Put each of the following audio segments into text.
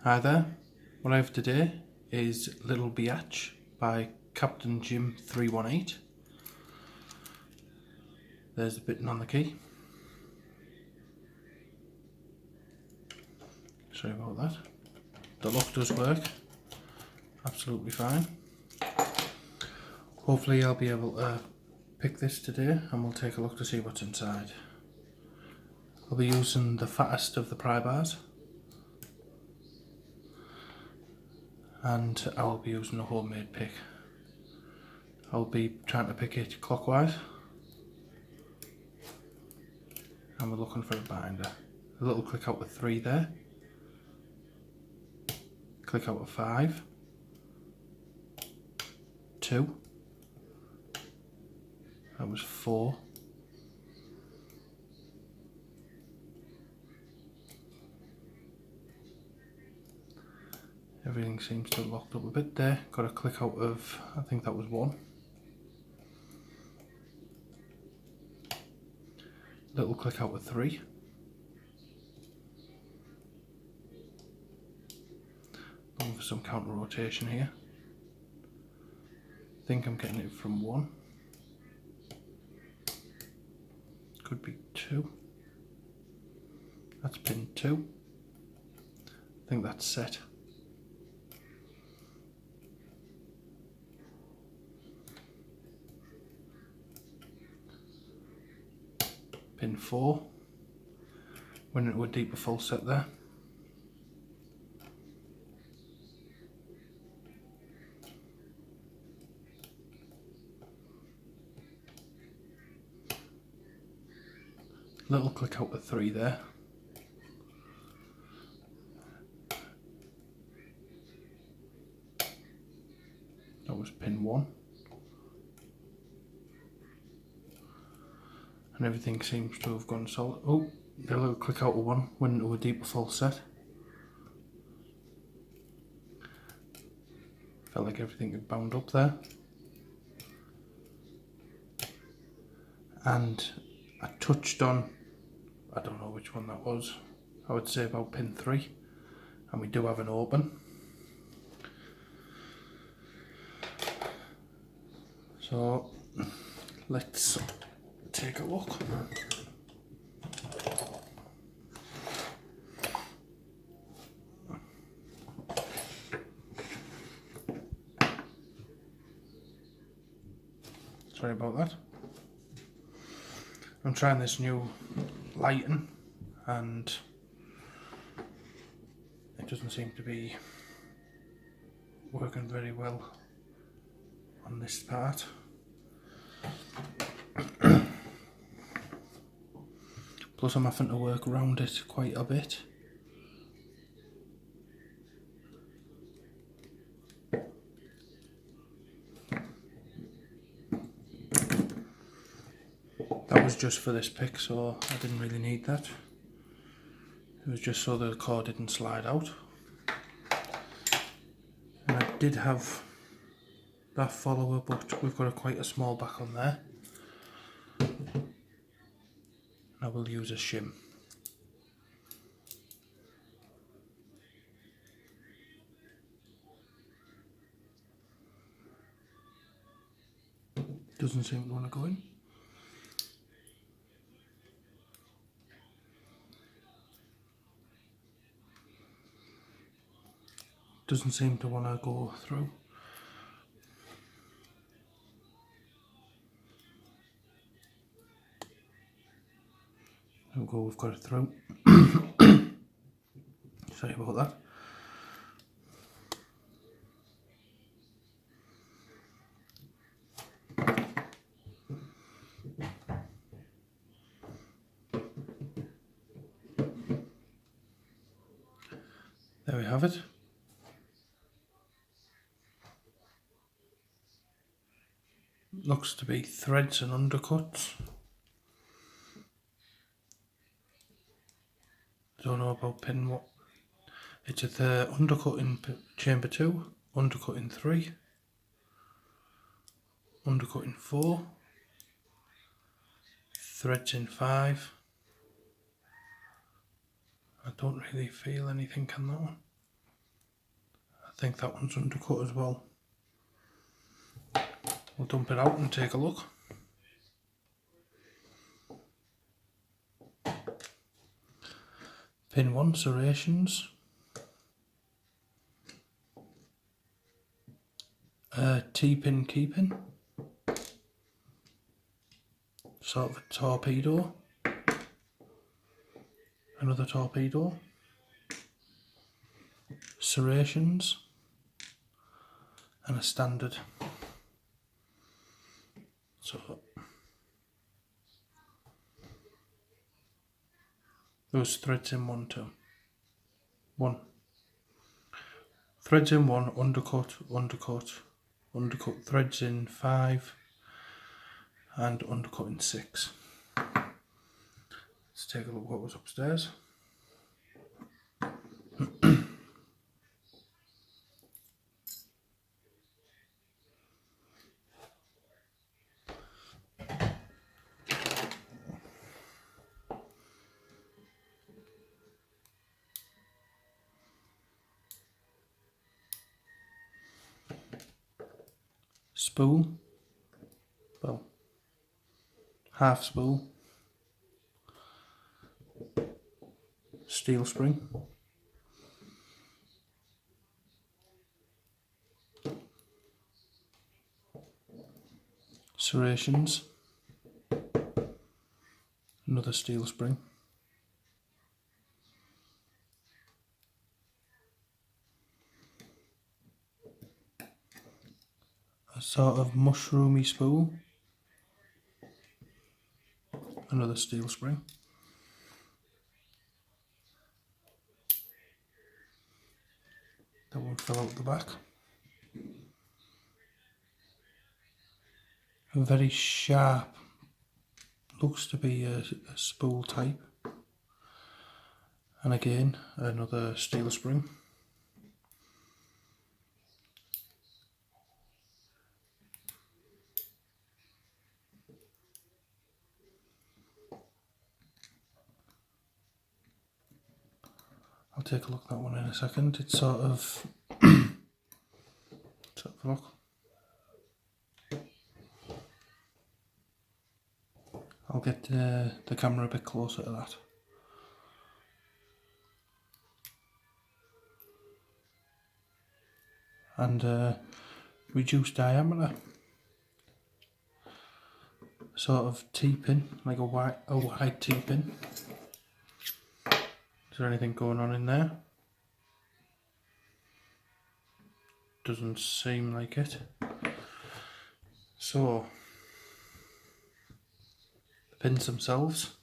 Hi there, what I have today is Little Biatch by captainjim 318. There's the button on the key. Sorry about that. The lock does work absolutely fine. Hopefully I'll be able to pick this today and we'll take a look to see what's inside. I'll be using the fattest of the pry bars, and I will be using a homemade pick. I'll be trying to pick it clockwise, and we're looking for a binder. A little click out with 3 there, click out with 5, 2, that was 4, everything seems to have locked up a bit there. Got a click out of, I think that was 1. Little click out with 3. Going for some counter rotation here. I think I'm getting it from 1. Could be 2. That's pin 2. I think that's set. Pin 4, went into a deeper full set there. Little click out with 3 there. That was pin 1. And everything seems to have gone solid. Oh, a little click out of 1, went into a deeper full set. Felt like everything had bound up there. And I touched on, I don't know which one that was, I would say about pin 3, and we do have an open. So let's take a look. Sorry about that. I'm trying this new lighting and it doesn't seem to be working very well on this part. Plus I'm having to work around it quite a bit. That was just for this pick, so I didn't really need that. It was just so the cord didn't slide out. And I did have that follower, but we've got quite a small back on there. I will use a shim. Doesn't seem to want to go in. Doesn't seem to want to go through. There we go, we've got it through. Sorry about that. There we have it. Looks to be threads and undercuts. Don't know about pin what. It's at the undercut in chamber 2, undercut in 3, undercut in 4, threads in 5. I don't really feel anything on that one. think that one's undercut as well. We'll dump it out and take a look. Pin 1, serrations. T-pin keeping. Sort of a torpedo. Another torpedo. Serrations. And a standard. So those threads in 1, 2. 1. Threads in 1, undercut, undercut, undercut, threads in 5, and undercut in 6. Let's take a look what was upstairs. Spool, well, half spool, steel spring, serrations, another steel spring, a sort of mushroomy spool, another steel spring, that one fell out the back, a very sharp, looks to be a spool type, and again another steel spring. I'll take a look at that one in a second. It's sort of, let's have a look. I'll get the camera a bit closer to that. And reduced diameter. Sort of T-pin, like a wide T-pin. Is there anything going on in there? Doesn't seem like it. So, the pins themselves.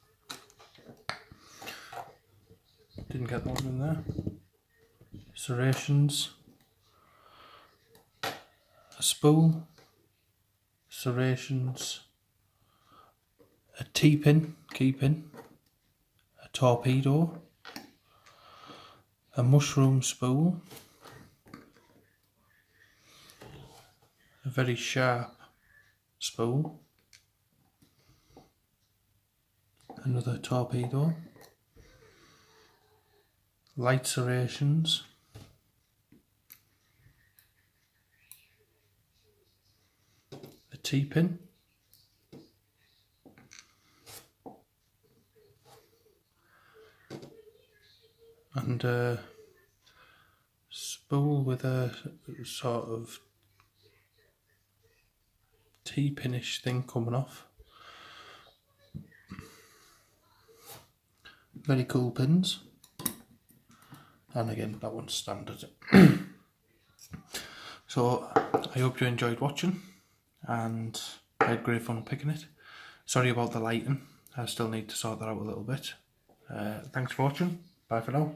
Didn't get that one in there. Serrations. A spool. Serrations. A T-pin, key-pin. A torpedo. A mushroom spool, a very sharp spool, another torpedo, light serrations, a T-pin, and a spool with a sort of T-pinish thing coming off. Very cool pins. And again, that one's standard. So I hope you enjoyed watching, and I had great fun picking it. Sorry about the lighting, I still need to sort that out a little bit. Thanks for watching, bye for now.